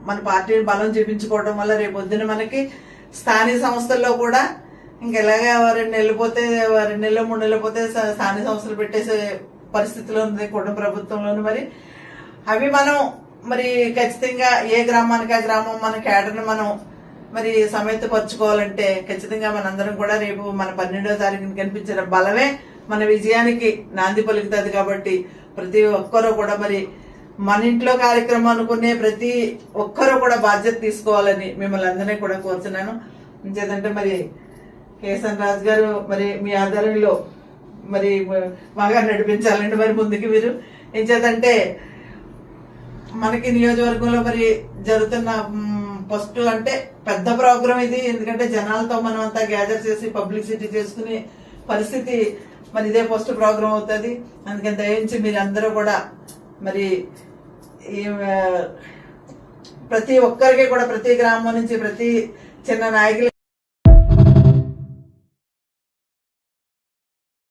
మన పార్టీని బలం చూపించుకోవడం వల్ల రేపు పొద్దున మనకి స్థానిక సంస్థల్లో కూడా ఇంకెలాగా 2 నెలలు పోతే 2 నెలలు 3 నెలలు పోతే స్థానిక సంస్థలు పెట్టేసే పరిస్థితిలో ఉంది కుటుంబ ప్రభుత్వంలోను. మరి అవి మనం మరి ఖచ్చితంగా ఏ గ్రామానికి ఆ గ్రామం మన కేడర్ని మనం మరి సమేతపరచుకోవాలంటే ఖచ్చితంగా మనందరం కూడా రేపు మన 12వ తారీఖున కనిపించిన బలమే మన విజయానికి నాంది పలుకుతుంది. కాబట్టి ప్రతి ఒక్కరూ కూడా మరి మన ఇంట్లో కార్యక్రమం అనుకునే ప్రతి ఒక్కరూ కూడా బాధ్యత తీసుకోవాలని మిమ్మల్ని అందరినీ కూడా కోరుతున్నాను. ఇంకేదంటే మరి కేసన్ రాజు గారు మరి మీ ఆధ్వర్యంలో మరి బాగా నడిపించాలండి మరి ముందుకు మీరు. ఏం చేద్దంటే మనకి నియోజకవర్గంలో మరి జరుగుతున్న ఫస్ట్ అంటే పెద్ద ప్రోగ్రామ్ ఇది. ఎందుకంటే జనాలతో మనం అంతా గ్యాదర్ చేసి పబ్లిసిటీ చేసుకునే పరిస్థితి మరి ఇదే ఫస్ట్ ప్రోగ్రామ్ అవుతుంది. అందుకని దయించి మీరందరూ కూడా మరి ప్రతి ఒక్కరికి కూడా ప్రతి గ్రామం నుంచి ప్రతి చిన్న నాయకులు